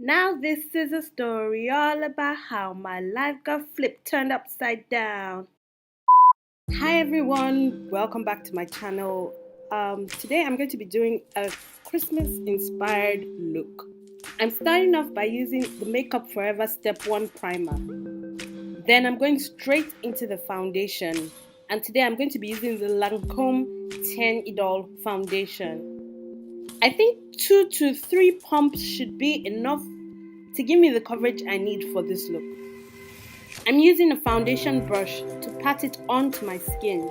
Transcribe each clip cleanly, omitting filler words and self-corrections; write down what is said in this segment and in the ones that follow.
Now this is a story all about how my life got flipped, turned upside down. Hi everyone, welcome back to my channel. Today I'm going to be doing a Christmas inspired look. I'm starting off by using the Makeup Forever Step 1 primer. Then I'm going straight into the foundation. And today I'm going to be using the Lancome Teint Idole foundation. I think 2 to 3 pumps should be enough to give me the coverage I need for this look. I'm using a foundation brush to pat it onto my skin.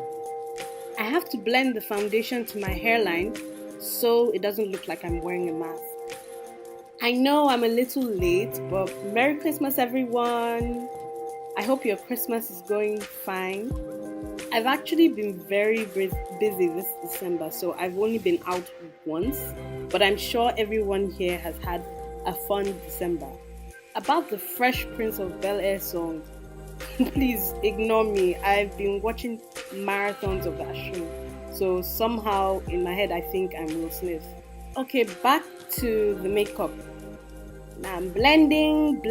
I have to blend the foundation to my hairline so it doesn't look like I'm wearing a mask. I know I'm a little late, but Merry Christmas everyone! I hope your Christmas is going fine. I've actually been very busy this December, so I've only been out once, but I'm sure everyone here has had a fun December. About the Fresh Prince of Bel-Air song, please ignore me. I've been watching marathons of that show, so somehow in my head I think I'm Will Smith. Okay, back to the makeup. Now I'm blending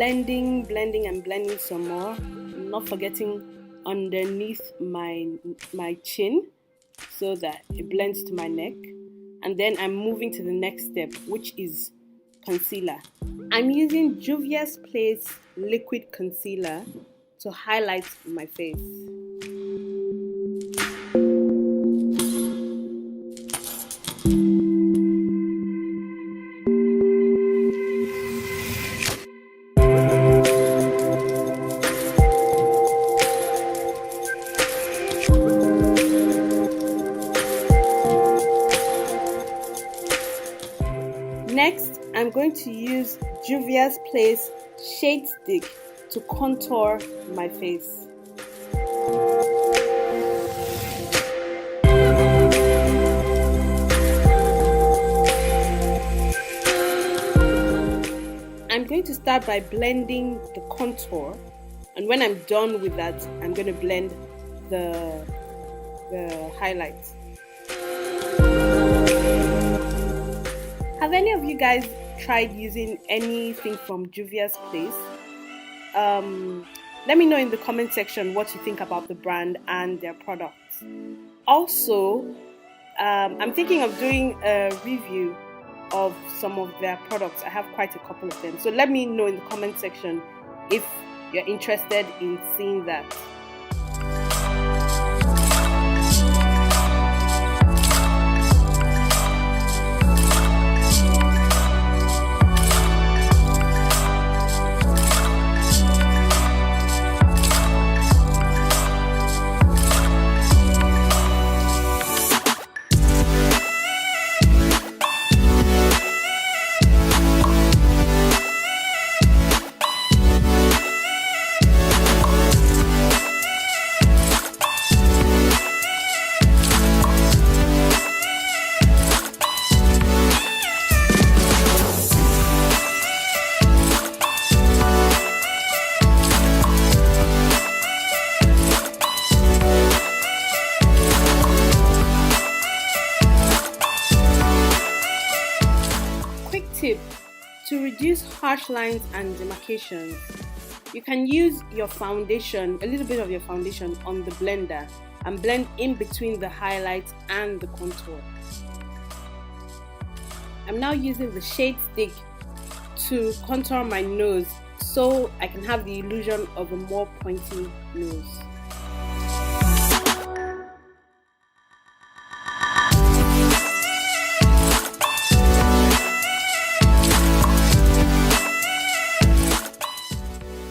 some more. I'm not forgetting underneath my chin so that it blends to my neck. And then I'm moving to the next step, which is concealer. I'm using Juvia's Place liquid concealer to highlight my face. Next, I'm going to use Juvia's Place Shade Stick to contour my face. I'm going to start by blending the contour, and when I'm done with that, I'm going to blend the highlights. Have any of you guys tried using anything from Juvia's Place? Let me know in the comment section what you think about the brand and their products. Also, I'm thinking of doing a review of some of their products. I have quite a couple of them, so let me know in the comment section if you're interested in seeing that. Tip: to reduce harsh lines and demarcations, you can use your foundation, a little bit of your foundation on the blender, and blend in between the highlights and the contour. I'm now using the shade stick to contour my nose so I can have the illusion of a more pointy nose.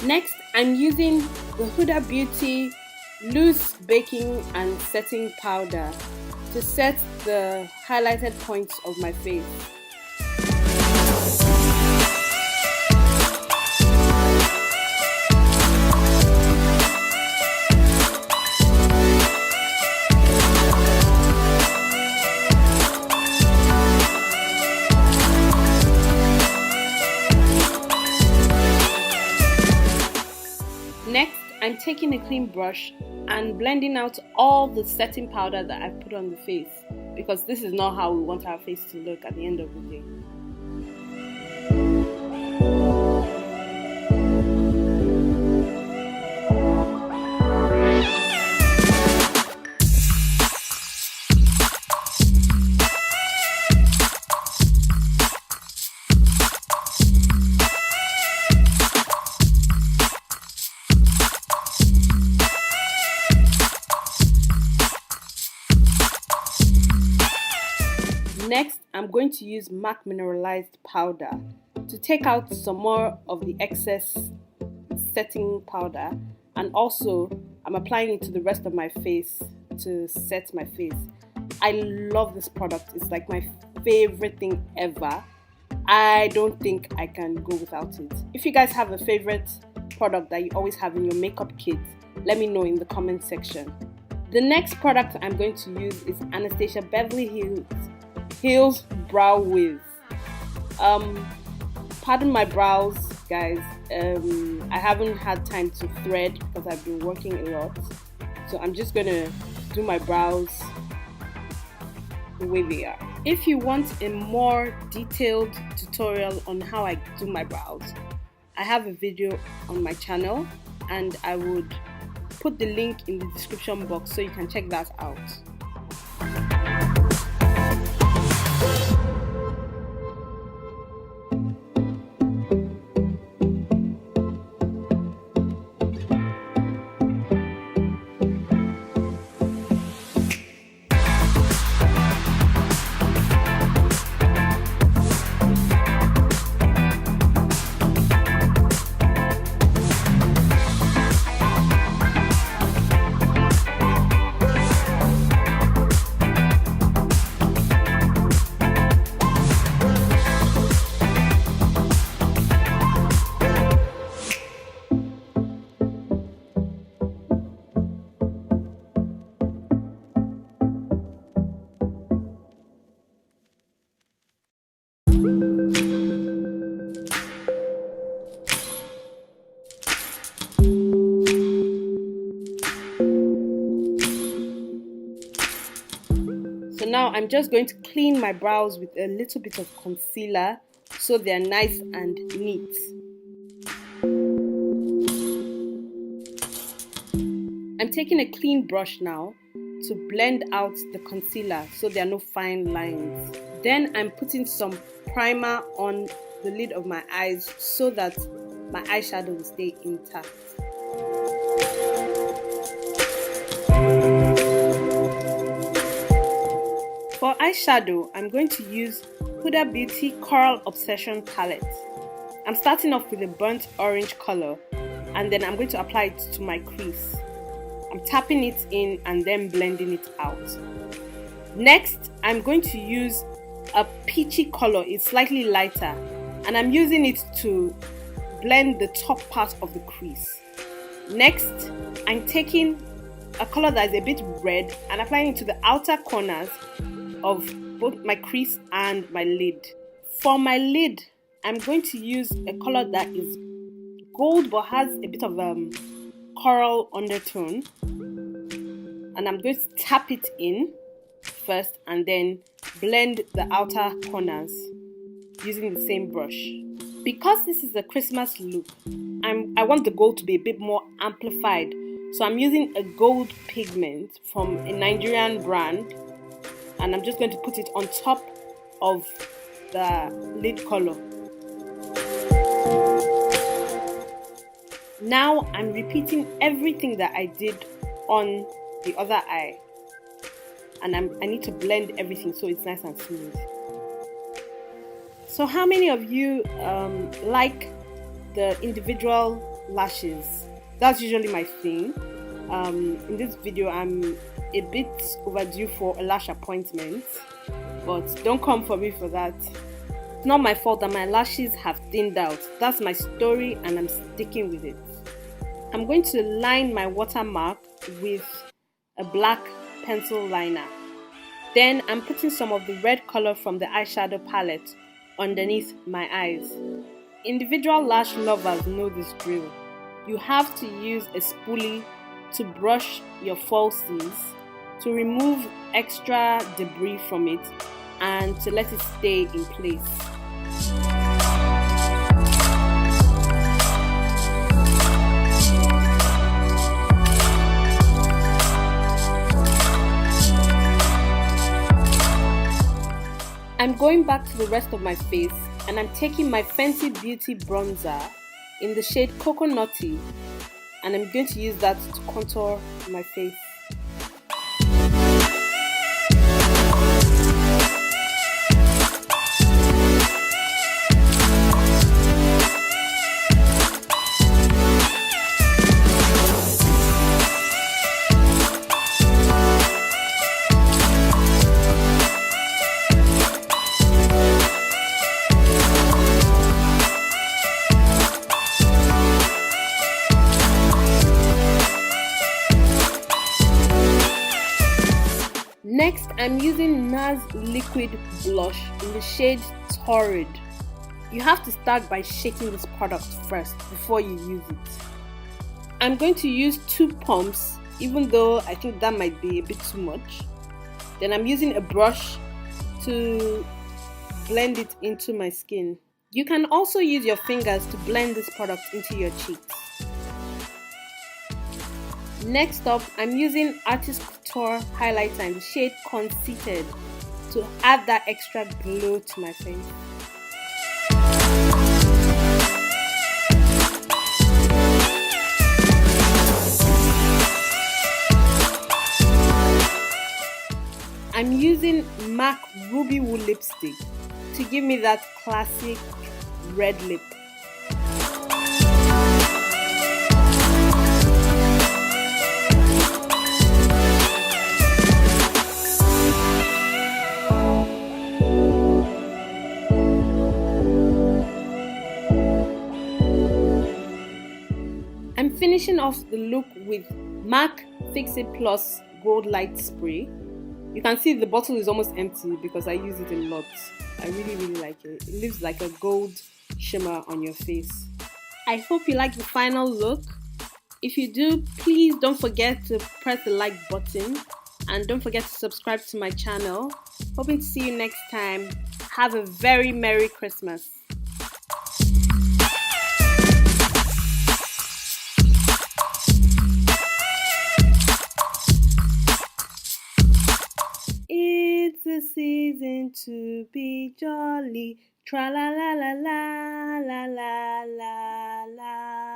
Next, I'm using the Huda Beauty loose baking and setting powder to set the highlighted points of my face. Next, I'm taking a clean brush and blending out all the setting powder that I put on the face, because this is not how we want our face to look at the end of the day. Next, I'm going to use MAC mineralized powder to take out some more of the excess setting powder, and also I'm applying it to the rest of my face to set my face. I love this product. It's like my favorite thing ever. I don't think I can go without it. If you guys have a favorite product that you always have in your makeup kit, let me know in the comment section. The next product I'm going to use is Anastasia Beverly Hills Brow Wizz. Pardon my brows, guys. I haven't had time to thread because I've been working a lot. So I'm just gonna do my brows the way they are. If you want a more detailed tutorial on how I do my brows, I have a video on my channel and I would put the link in the description box so you can check that out. So now I'm just going to clean my brows with a little bit of concealer so they're nice and neat. I'm taking a clean brush now to blend out the concealer so there are no fine lines. Then I'm putting some primer on the lid of my eyes so that my eyeshadow will stay intact. For eyeshadow, I'm going to use Huda Beauty Coral Obsession palette. I'm starting off with a burnt orange color and then I'm going to apply it to my crease. I'm tapping it in and then blending it out. Next, I'm going to use a peachy color. It's slightly lighter and I'm using it to blend the top part of the crease. Next, I'm taking a color that is a bit red and applying it to the outer corners of both my crease and my lid. For my lid, I'm going to use a color that is gold but has a bit of coral undertone, and I'm going to tap it in first and then blend the outer corners using the same brush. Because this is a Christmas look, I want the gold to be a bit more amplified, so I'm using a gold pigment from a Nigerian brand and I'm just going to put it on top of the lid color. Now I'm repeating everything that I did on the other eye, and I need to blend everything so it's nice and smooth. So how many of you like the individual lashes? That's usually my thing. In this video I'm a bit overdue for a lash appointment, but don't come for me for that. It's not my fault that my lashes have thinned out. That's my story and I'm sticking with it. I'm going to line my watermark with a black pencil liner. Then I'm putting some of the red color from the eyeshadow palette underneath my eyes. Individual lash lovers know this drill. You have to use a spoolie to brush your falsies, to remove extra debris from it and to let it stay in place. I'm going back to the rest of my face and I'm taking my Fenty Beauty bronzer in the shade Coconutty and I'm going to use that to contour my face. I'm using Nars liquid blush in the shade Torrid. You have to start by shaking this product first before you use it. I'm going to use 2 pumps, even though I think that might be a bit too much. Then I'm using a brush to blend it into my skin. You can also use your fingers to blend this product into your cheeks. Next up, I'm using Artist Couture highlighter in the shade Conceited to add that extra glow to my face. I'm using MAC Ruby Woo lipstick to give me that classic red lip. I'm finishing off the look with MAC Fix It Plus Goldlite spray. You can see the bottle is almost empty because I use it a lot. I really like it. It leaves like a gold shimmer on your face. I hope you like the final look. If you do, please don't forget to press the like button and don't forget to subscribe to my channel. Hoping to see you next time. Have a very Merry Christmas. It's a season to be jolly, tra la la la la la la la la.